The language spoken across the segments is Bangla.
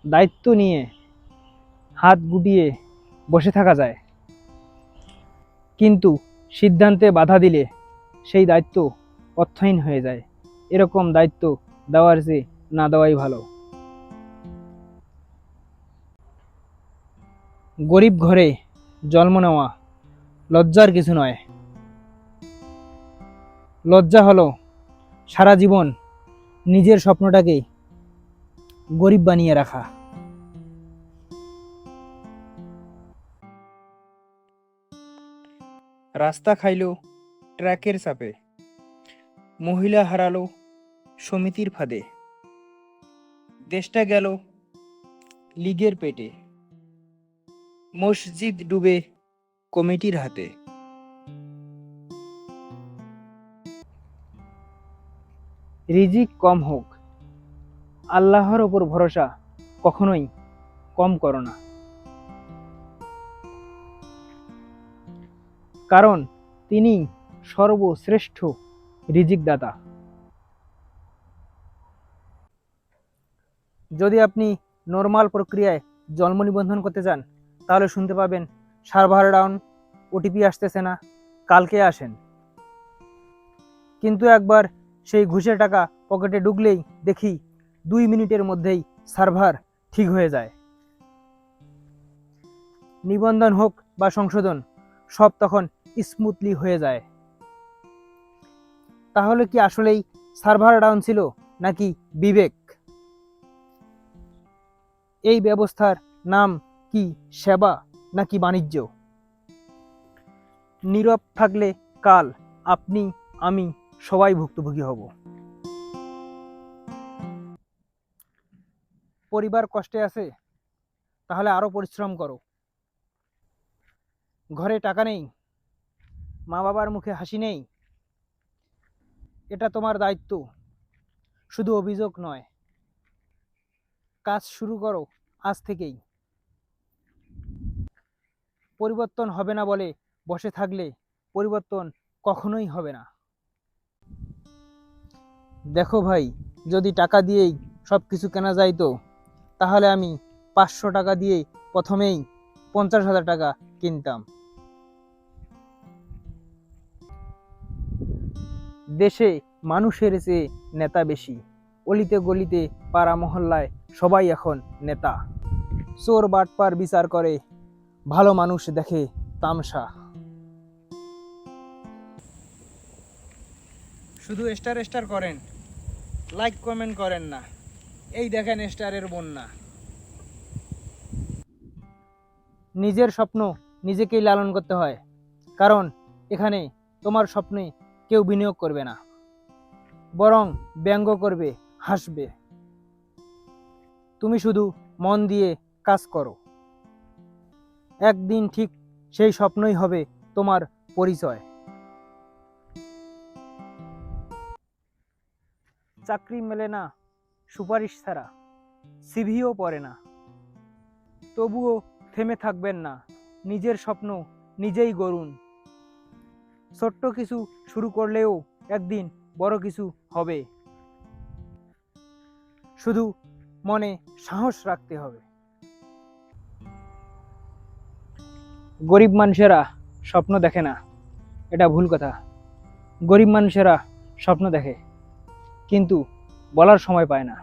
দায়িত্ব নিয়ে হাত গুটিয়ে বসে থাকা যায়, কিন্তু সিদ্ধান্তে বাধা দিলে সেই দায়িত্ব অর্থহীন হয়ে যায়। এরকম দায়িত্ব দেওয়ার চেয়ে না দেওয়াই ভালো। গরিব ঘরে জন্ম নেওয়া লজ্জার কিছু নয়। লজ্জা হলো সারা জীবন নিজের স্বপ্নটাকে গরিব বানিয়ে রাখা। রাস্তা খাইলো ট্রাকের চাপে, মহিলা হারালো সমিতির ফাঁদে, দেশটা গেল লীগের পেটে, মসজিদ ডুবে কমিটির হাতে। রিজিক কম হোক, আল্লাহর ওপর ভরসা কখনোই কম করো না, কারণ তিনি সর্বশ্রেষ্ঠ রিজিক দাতা। যদি আপনি নর্মাল প্রক্রিয়ায় জন্ম নিবন্ধন করতে চান, তাহলে শুনতে পাবেন সার্ভার ডাউন, ওটিপি আসতেছে না, কালকে আসেন। কিন্তু একবার সেই ঘুষের টাকা পকেটে ঢুকলেই দেখি 2 মিনিটের মধ্যেই সার্ভার ঠিক হয়ে যায়। নিবন্ধন হোক বা সংশোধন, সব তখন স্মুথলি হয়ে যায়। তাহলে কি আসলেই সার্ভার ডাউন ছিল, নাকি বিবেক? এই ব্যবস্থার নাম কি সেবা নাকি বাণিজ্য? নীরব থাকলে কাল আপনি, আমি সবাই ভুক্তভোগী হব। পরিবার কষ্টে আছে, তাহলে আরো পরিশ্রম করো। ঘরে টাকা নেই, মা বাবার মুখে হাসি নেই, এটা তোমার দায়িত্ব, শুধু অভিযোগ নয়। কাজ শুরু করো আজ থেকেই। পরিবর্তন হবে না বলে বসে থাকলে পরিবর্তন কখনোই হবে না। দেখো ভাই, যদি টাকা দিয়েই সব কিছু কেনা যাইতো, তাহলে আমি 500 টাকা দিয়ে প্রথমেই 50,000 টাকা কিনতাম। দেশে মানুষের চেয়ে নেতা বেশি, অলিতে গলিতে পাড়া মহল্লায় সবাই এখন নেতা। চোর বাটপার বিচার করে, ভালো মানুষ দেখে তামসা। শুধু স্টার স্টার করেন, লাইক কমেন্ট করেন না। এই দেখেন স্টারের বন্যা। নিজের স্বপ্ন নিজেকেই লালন করতে হয়, কারণ এখানে তোমার স্বপ্নে কেউ বিনিয়োগ করবে না, বরং ব্যঙ্গ করবে, হাসবে। তুমি শুধু মন দিয়ে কাজ করো, একদিন ঠিক সেই স্বপ্নই হবে তোমার পরিচয়। চাকরি মেলে না সুপারিশ ছাড়া, সিভিও পড়ে না, তবুও থেমে থাকবেন না, নিজের স্বপ্ন নিজেই গড়ুন। ছোট্ট কিছু শুরু করলেও একদিন বড় কিছু হবে, শুধু মনে সাহস রাখতে হবে। গরিব মানুষেরা স্বপ্ন দেখে না, এটা ভুল কথা। গরিব মানুষেরা স্বপ্ন দেখে, কিন্তু বলার সময় পায় না।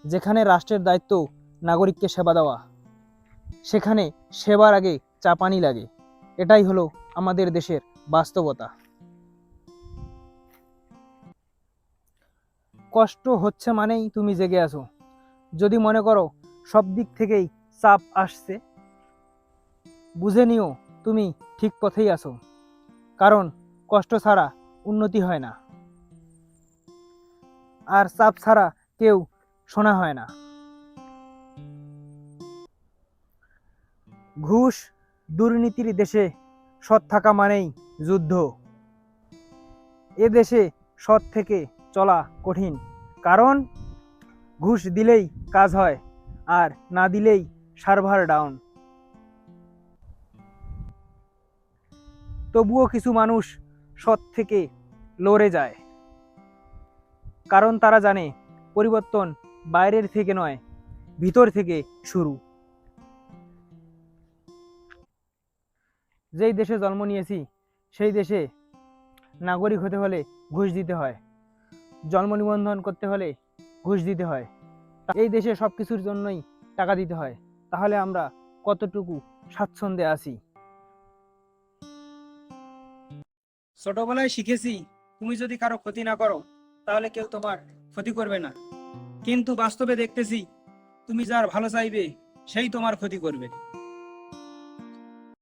যেখানে রাষ্ট্রের দায়িত্ব নাগরিককে সেবা দেওয়া, সেখানে সেবার আগে চা পানি লাগে। এটাই হলো আমাদের দেশের বাস্তবতা। কষ্ট হচ্ছে মানেই তুমি জেগে আছো। যদি মনে করো সব দিক থেকেই চাপ আসছে, বুঝে নিও তুমি ঠিক পথেই আছো, কারণ কষ্ট ছাড়া উন্নতি হয় না, আর চাপ ছাড়া কেউ শোনা হয় না। ঘুষ দুর্নীতির দেশে সৎ থাকা মানেই যুদ্ধ। এ দেশে সৎ থেকে চলা কঠিন, কারণ ঘুষ দিলেই কাজ হয়, আর না দিলেই সার্ভার ডাউন। তবুও কিছু মানুষ সৎ থেকে লড়ে যায়। কারণ তারা জানে পরিবর্তন বাইরের থেকে নয়, ভিতর থেকে শুরু। যেই দেশে জন্ম নিয়েছি সেই দেশে নাগরিক হতে হলে ঘুষ দিতে হয়, জন্ম নিবন্ধন করতে হলে ঘুষ দিতে হয়, এই দেশে সব কিছুর জন্যই টাকা দিতে হয়। তাহলে আমরা কতটুকু স্বাচ্ছন্দ্যে আছি? ছোটবেলায় শিখেছি, তুমি যদি কারো ক্ষতি না করো তাহলে কেউ তোমার ক্ষতি করবে না। কিন্তু বাস্তবে দেখতেছি, তুমি যার ভালো চাইবে সেই তোমার ক্ষতি করবে।